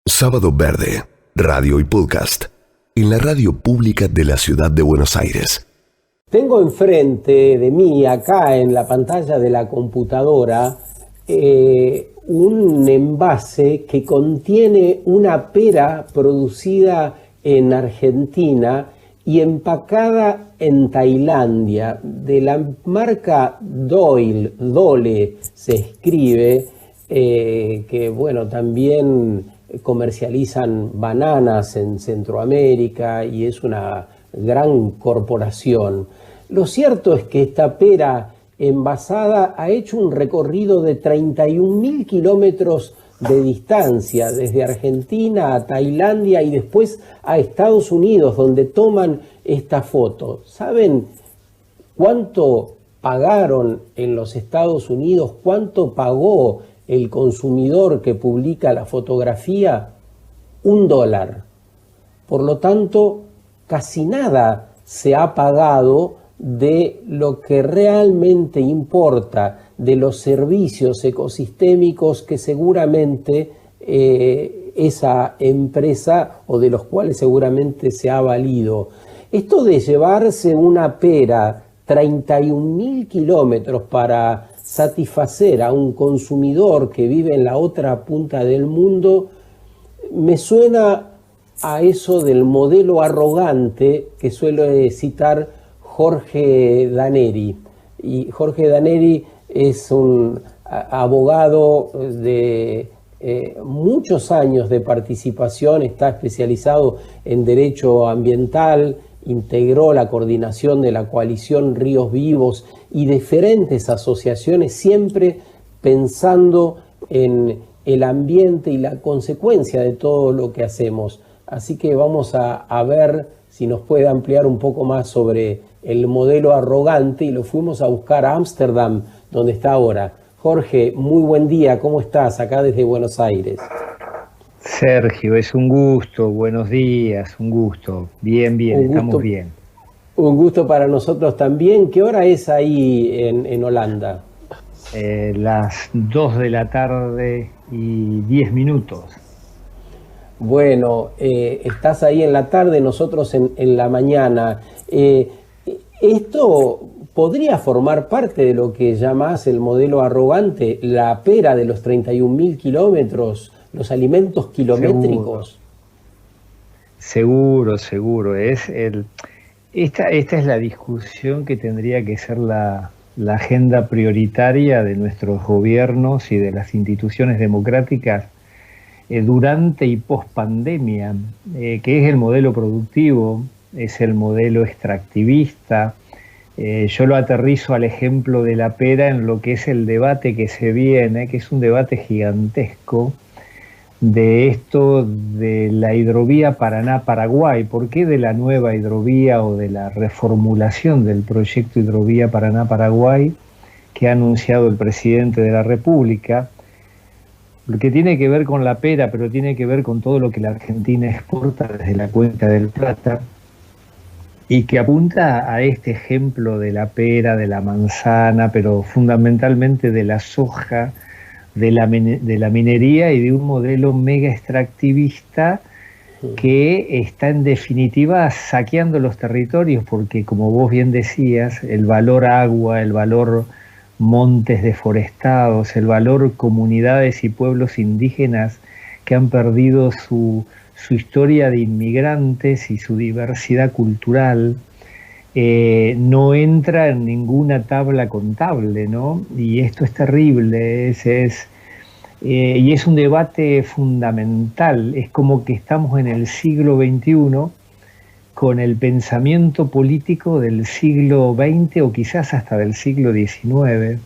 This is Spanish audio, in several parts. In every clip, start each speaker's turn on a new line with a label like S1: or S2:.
S1: Sábado Verde, radio y podcast, en la radio pública de la ciudad de Buenos Aires.
S2: Tengo enfrente de mí, acá en la pantalla de la computadora, un envase que contiene una pera producida en Argentina y empacada en Tailandia, de la marca Dole se escribe, que bueno, también comercializan bananas en Centroamérica y es una gran corporación. Lo cierto es que esta pera envasada ha hecho un recorrido de 31.000 kilómetros de distancia, desde Argentina a Tailandia y después a Estados Unidos, donde toman esta foto. ¿Saben cuánto pagaron en los Estados Unidos? ¿Cuánto pagó el consumidor que publica la fotografía? $1. Por lo tanto, casi nada se ha pagado de lo que realmente importa, de los servicios ecosistémicos que seguramente esa empresa o de los cuales seguramente se ha valido. Esto de llevarse una pera 31.000 kilómetros para satisfacer a un consumidor que vive en la otra punta del mundo, me suena a eso del modelo arrogante que suele citar Jorge Daneri. Y Jorge Daneri es un abogado de muchos años de participación, está especializado en derecho ambiental, integró la coordinación de la coalición Ríos Vivos y diferentes asociaciones, siempre pensando en el ambiente y la consecuencia de todo lo que hacemos. Así que vamos a ver si nos puede ampliar un poco más sobre el modelo arrogante, y lo fuimos a buscar a Ámsterdam, donde está ahora. Jorge, muy buen día, ¿cómo estás? Acá desde Buenos Aires.
S3: Sergio, es un gusto, buenos días, un gusto. Bien, estamos bien.
S2: Un gusto para nosotros también. ¿Qué hora es ahí en Holanda?
S3: Las 2 de la tarde y 10 minutos.
S2: Bueno, estás ahí en la tarde, nosotros en la mañana. ¿Esto podría formar parte de lo que llamás el modelo arrogante, la pera de los 31.000 kilómetros, los alimentos kilométricos?
S3: Seguro. Esta es la discusión que tendría que ser la agenda prioritaria de nuestros gobiernos y de las instituciones democráticas durante y post pandemia, que es el modelo productivo, es el modelo extractivista. Yo lo aterrizo al ejemplo de la pera en lo que es el debate que se viene, que es un debate gigantesco de esto de la hidrovía Paraná-Paraguay. ¿Por qué de la nueva hidrovía o de la reformulación del proyecto hidrovía Paraná-Paraguay que ha anunciado el presidente de la República? Porque tiene que ver con la pera, pero tiene que ver con todo lo que la Argentina exporta desde la cuenca del Plata, y que apunta a este ejemplo de la pera, de la manzana, pero fundamentalmente de la soja, de la minería y de un modelo mega extractivista que está en definitiva saqueando los territorios, porque como vos bien decías, el valor agua, el valor montes deforestados, el valor comunidades y pueblos indígenas que han perdido su historia de inmigrantes y su diversidad cultural, no entra en ninguna tabla contable, ¿no? Y esto es terrible, y es un debate fundamental. Es como que estamos en el siglo XXI con el pensamiento político del siglo XX o quizás hasta del siglo XIX.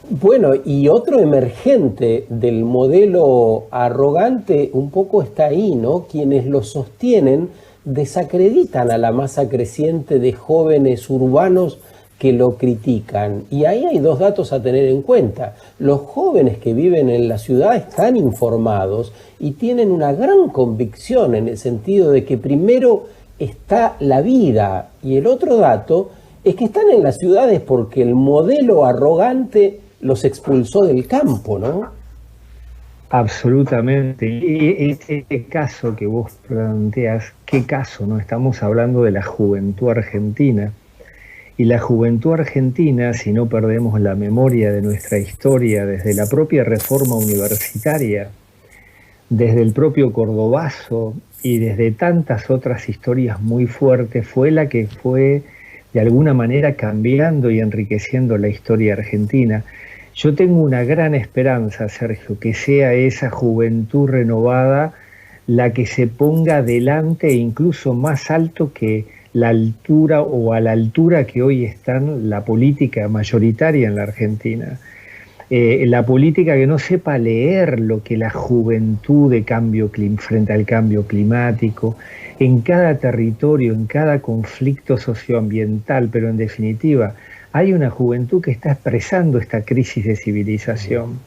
S2: Bueno, y otro emergente del modelo arrogante un poco está ahí, ¿no? Quienes lo sostienen desacreditan a la masa creciente de jóvenes urbanos que lo critican. Y ahí hay dos datos a tener en cuenta. Los jóvenes que viven en la ciudad están informados y tienen una gran convicción en el sentido de que primero está la vida. Y el otro dato es que están en las ciudades porque el modelo arrogante los expulsó del campo, ¿no?
S3: Absolutamente. Y este caso que vos planteas, ¿qué caso? ¿No? Estamos hablando de la juventud argentina. Y la juventud argentina, si no perdemos la memoria de nuestra historia, desde la propia reforma universitaria, desde el propio Cordobazo y desde tantas otras historias muy fuertes, fue la que fue de alguna manera cambiando y enriqueciendo la historia argentina. Yo tengo una gran esperanza, Sergio, que sea esa juventud renovada la que se ponga delante e incluso más alto que la altura o a la altura que hoy está la política mayoritaria en la Argentina. La política que no sepa leer lo que la juventud de frente al cambio climático, en cada territorio, en cada conflicto socioambiental, pero en definitiva, hay una juventud que está expresando esta crisis de civilización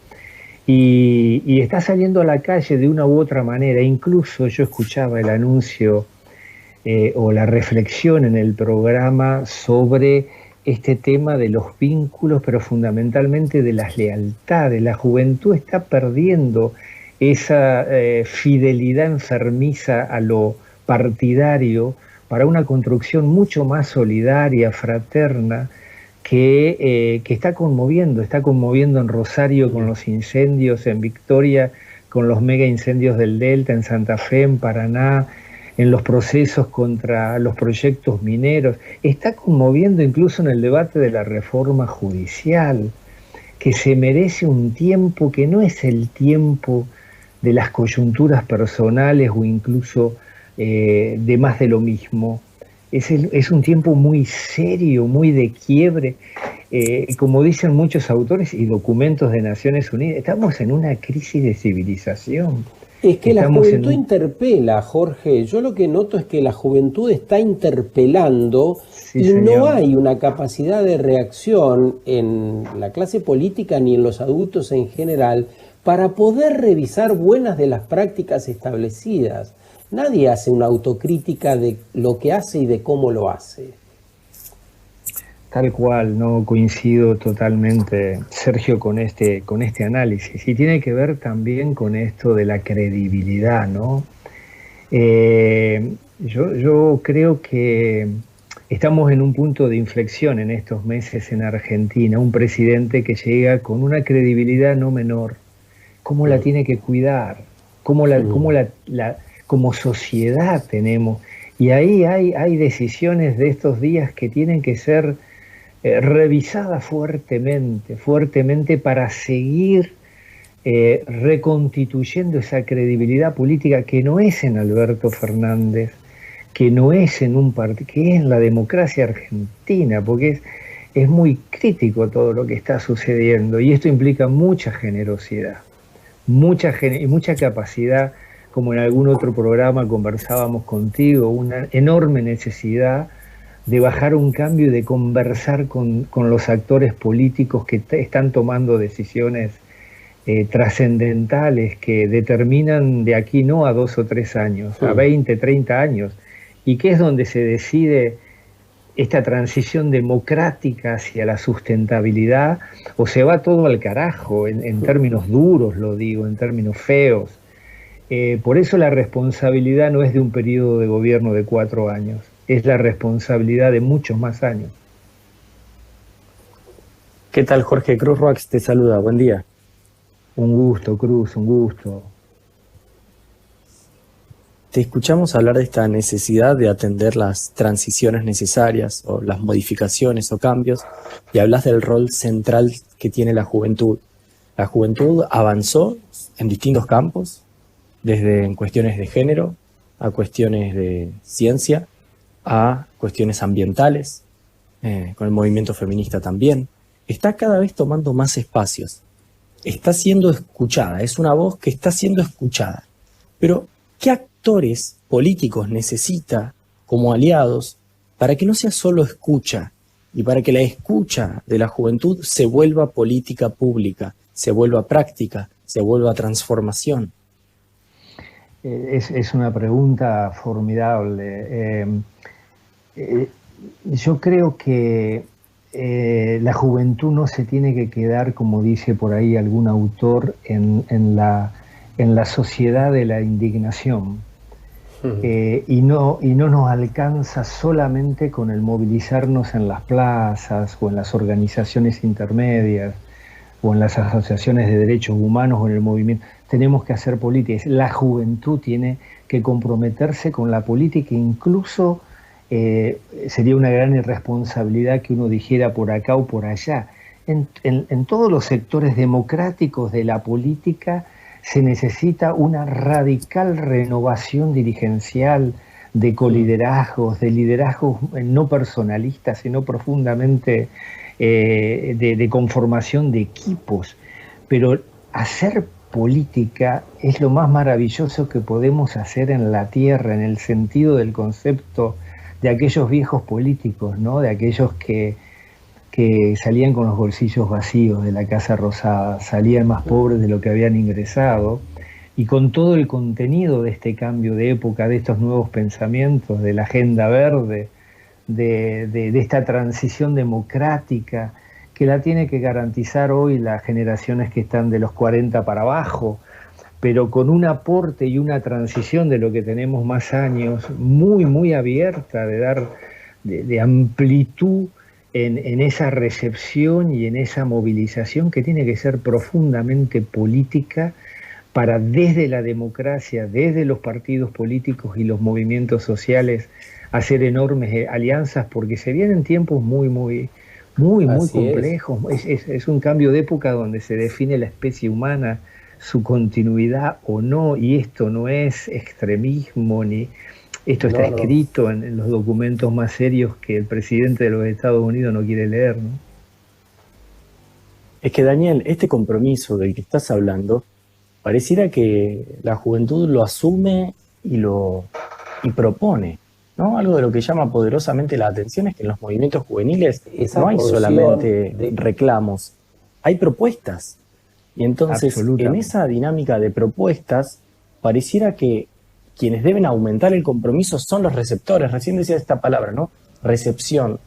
S3: y está saliendo a la calle de una u otra manera. Incluso yo escuchaba el anuncio o la reflexión en el programa sobre este tema de los vínculos, pero fundamentalmente de las lealtades. La juventud está perdiendo esa fidelidad enfermiza a lo partidario para una construcción mucho más solidaria, fraterna, que está conmoviendo en Rosario con los incendios, en Victoria con los mega incendios del Delta, en Santa Fe, en Paraná, en los procesos contra los proyectos mineros, está conmoviendo incluso en el debate de la reforma judicial, que se merece un tiempo que no es el tiempo de las coyunturas personales o incluso de más de lo mismo. Es un tiempo muy serio, muy de quiebre. Como dicen muchos autores y documentos de Naciones Unidas, estamos en una crisis de civilización.
S2: Es que la juventud interpela, Jorge. Yo lo que noto es que la juventud está interpelando y
S3: señor.
S2: No hay una capacidad de reacción en la clase política ni en los adultos en general para poder revisar buenas de las prácticas establecidas. Nadie hace una autocrítica de lo que hace y de cómo lo hace.
S3: Tal cual, no coincido totalmente, Sergio, con este análisis. Y tiene que ver también con esto de la credibilidad, ¿no? Yo creo que estamos en un punto de inflexión en estos meses en Argentina. Un presidente que llega con una credibilidad no menor. ¿Cómo la tiene que cuidar? ¿Cómo como sociedad tenemos? Y ahí hay decisiones de estos días que tienen que ser revisada fuertemente para seguir reconstituyendo esa credibilidad política que no es en Alberto Fernández, que no es en un partido, que es en la democracia argentina, porque es muy crítico todo lo que está sucediendo y esto implica mucha generosidad, y mucha capacidad, como en algún otro programa conversábamos contigo, una enorme necesidad de bajar un cambio y de conversar con los actores políticos que están tomando decisiones trascendentales que determinan de aquí no a 2 o 3 años, a 20, 30 años, y que es donde se decide esta transición democrática hacia la sustentabilidad, o se va todo al carajo, en términos duros lo digo, en términos feos. Por eso la responsabilidad no es de un periodo de gobierno de 4 años, es la responsabilidad de muchos más años.
S4: ¿Qué tal, Jorge? Cruz Roax te saluda, buen día.
S3: Un gusto, Cruz, un gusto.
S4: Te escuchamos hablar de esta necesidad de atender las transiciones necesarias o las modificaciones o cambios y hablas del rol central que tiene la juventud. La juventud avanzó en distintos campos, desde en cuestiones de género a cuestiones de ciencia, a cuestiones ambientales, con el movimiento feminista también. Está cada vez tomando más espacios. Está siendo escuchada, es una voz que está siendo escuchada. Pero, ¿qué actores políticos necesita como aliados para que no sea solo escucha y para que la escucha de la juventud se vuelva política pública, se vuelva práctica, se vuelva transformación?
S3: Es una pregunta formidable. Yo creo que la juventud no se tiene que quedar, como dice por ahí algún autor, en en la sociedad de la indignación. Y no nos alcanza solamente con el movilizarnos en las plazas o en las organizaciones intermedias o en las asociaciones de derechos humanos o en el movimiento. Tenemos que hacer política. La juventud tiene que comprometerse con la política, incluso sería una gran irresponsabilidad que uno dijera por acá o por allá. En todos los sectores democráticos de la política se necesita una radical renovación dirigencial, de coliderazgos, de liderazgos no personalistas, sino profundamente de conformación de equipos. Pero hacer política es lo más maravilloso que podemos hacer en la tierra, en el sentido del concepto de aquellos viejos políticos, ¿no? De aquellos que salían con los bolsillos vacíos de la Casa Rosada, salían más pobres de lo que habían ingresado, y con todo el contenido de este cambio de época, de estos nuevos pensamientos, de la agenda verde, de esta transición democrática, que la tiene que garantizar hoy las generaciones que están de los 40 para abajo, pero con un aporte y una transición de lo que tenemos más años, muy, muy abierta, de amplitud, en esa recepción y en esa movilización que tiene que ser profundamente política para, desde la democracia, desde los partidos políticos y los movimientos sociales, hacer enormes alianzas, porque se vienen tiempos muy complejos. Es un cambio de época donde se define la especie humana, su continuidad o no, y esto no es extremismo ni... Esto está escrito en los documentos más serios que el presidente de los Estados Unidos no quiere leer, ¿no?
S4: Es que, Daniel, este compromiso del que estás hablando, pareciera que la juventud lo asume y propone, ¿no? Algo de lo que llama poderosamente la atención es que en los movimientos juveniles no hay solamente reclamos, hay propuestas. Y entonces, en esa dinámica de propuestas, pareciera que quienes deben aumentar el compromiso son los receptores. Recién decía esta palabra, ¿no? Recepción.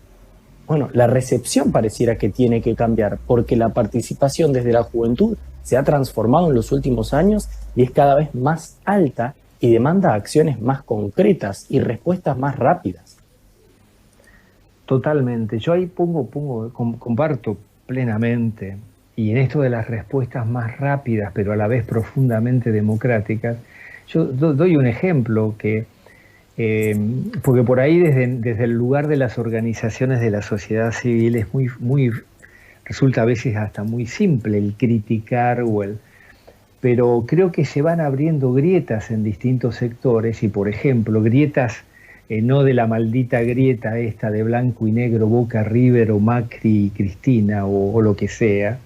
S4: Bueno, la recepción pareciera que tiene que cambiar, porque la participación desde la juventud se ha transformado en los últimos años y es cada vez más alta y demanda acciones más concretas y respuestas más rápidas.
S3: Totalmente. Yo ahí comparto plenamente, y en esto de las respuestas más rápidas, pero a la vez profundamente democráticas, yo doy un ejemplo porque por ahí desde el lugar de las organizaciones de la sociedad civil es resulta a veces hasta muy simple el criticar pero creo que se van abriendo grietas en distintos sectores, y por ejemplo grietas no de la maldita grieta esta de blanco y negro, Boca River o Macri y Cristina o lo que sea,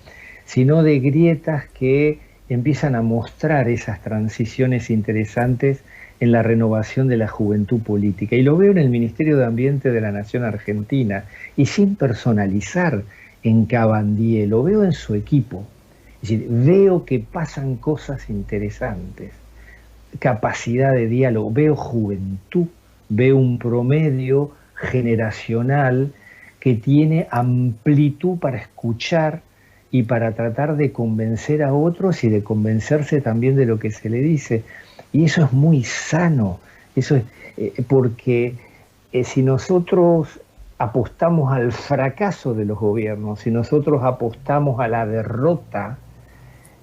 S3: sino de grietas que empiezan a mostrar esas transiciones interesantes en la renovación de la juventud política. Y lo veo en el Ministerio de Ambiente de la Nación Argentina, y sin personalizar en Cabandier, lo veo en su equipo. Es decir, veo que pasan cosas interesantes, capacidad de diálogo, veo juventud, veo un promedio generacional que tiene amplitud para escuchar y para tratar de convencer a otros y de convencerse también de lo que se le dice. Y eso es muy sano, eso es, porque si nosotros apostamos al fracaso de los gobiernos, si nosotros apostamos a la derrota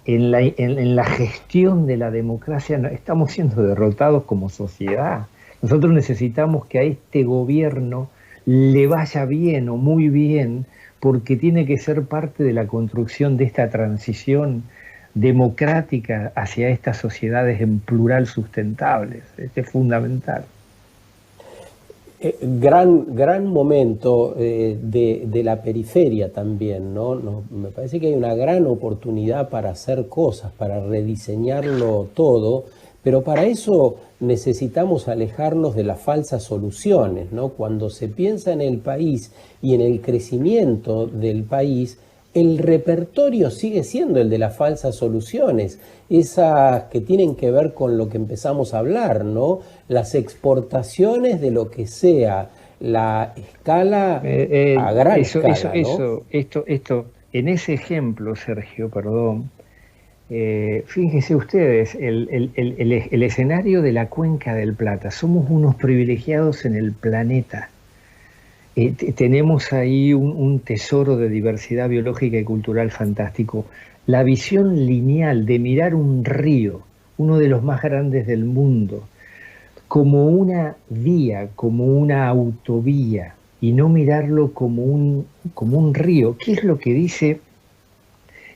S3: en la gestión de la democracia, estamos siendo derrotados como sociedad. Nosotros necesitamos que a este gobierno le vaya bien o muy bien, porque tiene que ser parte de la construcción de esta transición democrática hacia estas sociedades en plural sustentables. Este es fundamental.
S2: Gran momento de la periferia también, ¿no? Me parece que hay una gran oportunidad para hacer cosas, para rediseñarlo todo, pero para eso necesitamos alejarnos de las falsas soluciones, ¿no? Cuando se piensa en el país y en el crecimiento del país, el repertorio sigue siendo el de las falsas soluciones, esas que tienen que ver con lo que empezamos a hablar, ¿no? Las exportaciones de lo que sea, la escala a gran escala, ¿no?
S3: Esto, en ese ejemplo, Sergio, perdón, Fíjense ustedes, el escenario de la Cuenca del Plata, somos unos privilegiados en el planeta. Tenemos ahí un tesoro de diversidad biológica y cultural fantástico. La visión lineal de mirar un río, uno de los más grandes del mundo, como una vía, como una autovía, y no mirarlo como un río. ¿Qué es lo que dice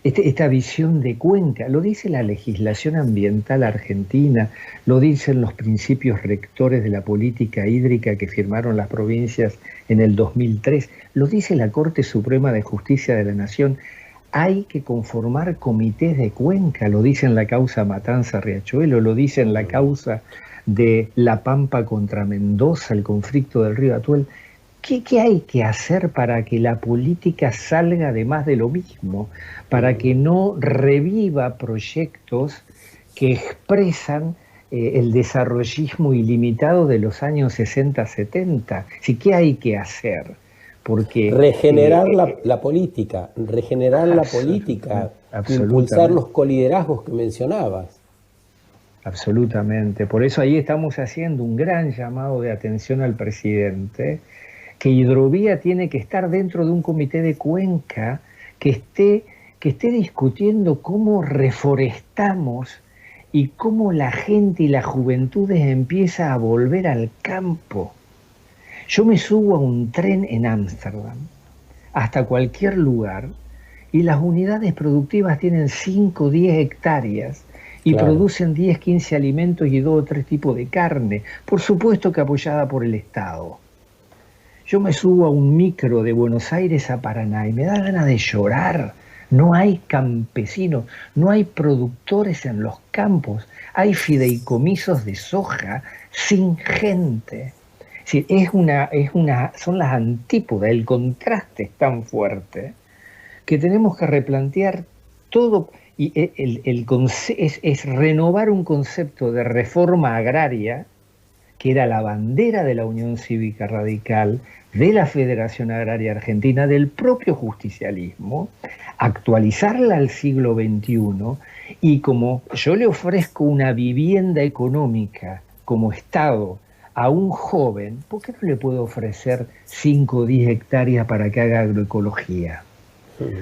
S3: esta visión de cuenca? Lo dice la legislación ambiental argentina, lo dicen los principios rectores de la política hídrica que firmaron las provincias en el 2003, lo dice la Corte Suprema de Justicia de la Nación. Hay que conformar comités de cuenca, lo dice en la causa Matanza-Riachuelo, lo dice en la causa de La Pampa contra Mendoza, el conflicto del río Atuel. ¿Qué hay que hacer para que la política salga de más de lo mismo? Para que no reviva proyectos que expresan el desarrollismo ilimitado de los años 60-70. ¿Sí? ¿Qué hay que hacer? Porque
S2: regenerar la política, impulsar los coliderazgos que mencionabas.
S3: Absolutamente. Por eso ahí estamos haciendo un gran llamado de atención al presidente, que Hidrovía tiene que estar dentro de un comité de cuenca que esté discutiendo cómo reforestamos y cómo la gente y las juventudes empieza a volver al campo. Yo me subo a un tren en Ámsterdam, hasta cualquier lugar, y las unidades productivas tienen 5 o 10 hectáreas y producen 10, 15 alimentos y 2 o 3 tipos de carne, por supuesto que apoyada por el Estado. Yo me subo a un micro de Buenos Aires a Paraná y me da ganas de llorar. No hay campesinos, no hay productores en los campos, hay fideicomisos de soja sin gente. Es decir, son las antípodas, el contraste es tan fuerte que tenemos que replantear todo, y es renovar un concepto de reforma agraria que era la bandera de la Unión Cívica Radical, de la Federación Agraria Argentina, del propio justicialismo, actualizarla al siglo XXI, y como yo le ofrezco una vivienda económica como Estado a un joven, ¿por qué no le puedo ofrecer 5 o 10 hectáreas para que haga agroecología?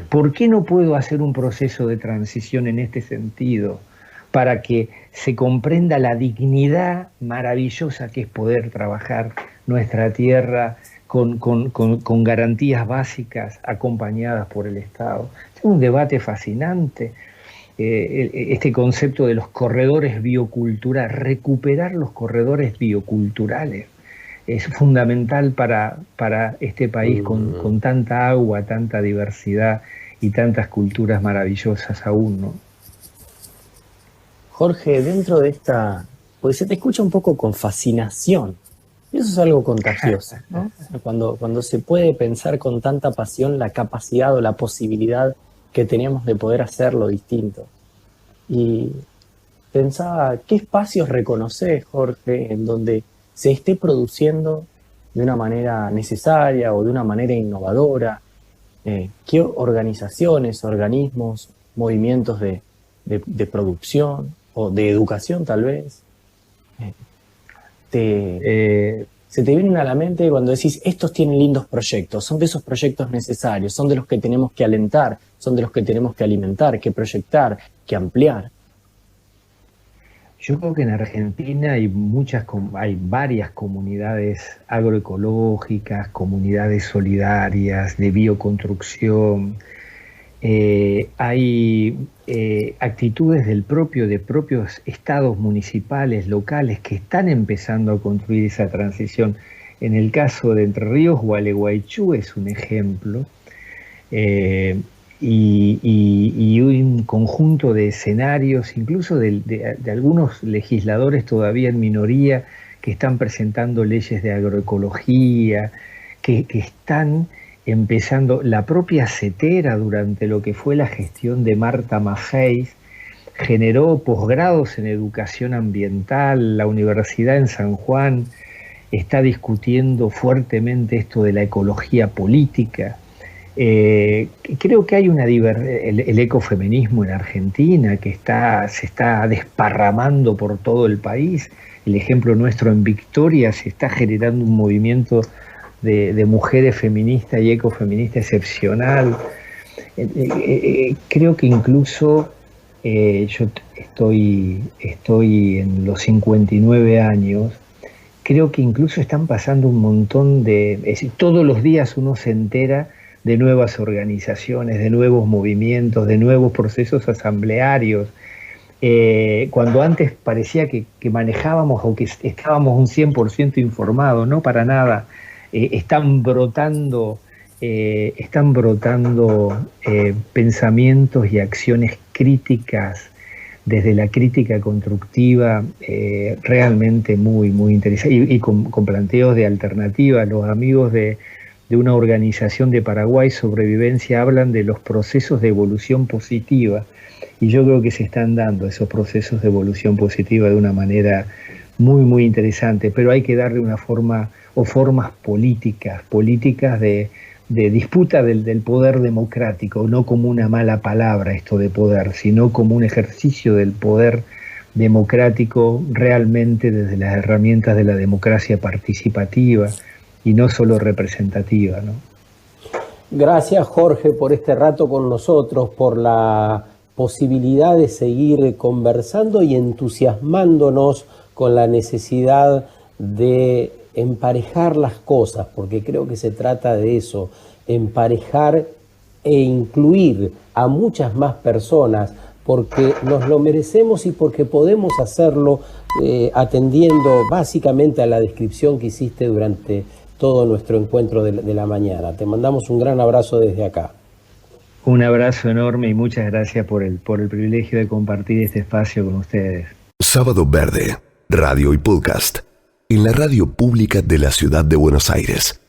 S3: ¿Por qué no puedo hacer un proceso de transición en este sentido para que se comprenda la dignidad maravillosa que es poder trabajar nuestra tierra con garantías básicas acompañadas por el Estado? Es un debate fascinante. Este concepto de los corredores bioculturales, recuperar los corredores bioculturales, es fundamental para este país con tanta agua, tanta diversidad y tantas culturas maravillosas aún, ¿no?
S4: Jorge, dentro de esta, pues se te escucha un poco con fascinación, y eso es algo contagioso, ¿no? Cuando se puede pensar con tanta pasión la capacidad o la posibilidad que tenemos de poder hacerlo distinto. Y pensaba, ¿qué espacios reconoces, Jorge, en donde se esté produciendo de una manera necesaria o de una manera innovadora? ¿Qué organizaciones, organismos, movimientos de producción o de educación tal vez se te vienen a la mente cuando decís estos tienen lindos proyectos? Son de esos proyectos necesarios, son de los que tenemos que alentar, son de los que tenemos que alimentar, que proyectar, que ampliar.
S3: Yo creo que en Argentina hay varias comunidades agroecológicas, comunidades solidarias, de bioconstrucción. Hay actitudes de propios estados municipales, locales, que están empezando a construir esa transición. En el caso de Entre Ríos, Gualeguaychú es un ejemplo. Y un conjunto de escenarios, incluso de algunos legisladores todavía en minoría, que están presentando leyes de agroecología, que están empezando. La propia CETERA, durante lo que fue la gestión de Marta Maffei, generó posgrados en educación ambiental. La Universidad en San Juan está discutiendo fuertemente esto de la ecología política. Creo que hay el ecofeminismo en Argentina que se está desparramando por todo el país. El ejemplo nuestro en Victoria, se está generando un movimiento de mujeres feministas y ecofeministas excepcional. Creo que incluso yo estoy en los 59 años. Creo que incluso están pasando un montón es decir, todos los días uno se entera de nuevas organizaciones, de nuevos movimientos, de nuevos procesos asamblearios. Cuando antes parecía que manejábamos o que estábamos un 100% informados, no para nada. Están brotando pensamientos y acciones críticas, desde la crítica constructiva, realmente muy, muy interesante, y con planteos de alternativa. Los amigos de una organización de Paraguay, Sobrevivencia, hablan de los procesos de evolución positiva, y yo creo que se están dando esos procesos de evolución positiva de una manera muy, muy interesante, pero hay que darle una forma o formas políticas de disputa del poder democrático, no como una mala palabra esto de poder, sino como un ejercicio del poder democrático realmente desde las herramientas de la democracia participativa y no solo representativa, ¿no?
S2: Gracias, Jorge, por este rato con nosotros, por la posibilidad de seguir conversando y entusiasmándonos con la necesidad de emparejar las cosas, porque creo que se trata de eso, emparejar e incluir a muchas más personas, porque nos lo merecemos y porque podemos hacerlo atendiendo básicamente a la descripción que hiciste durante todo nuestro encuentro de la mañana. Te mandamos un gran abrazo desde acá.
S3: Un abrazo enorme y muchas gracias por el privilegio de compartir este espacio con ustedes.
S1: Sábado Verde, radio y podcast, en la radio pública de la Ciudad de Buenos Aires.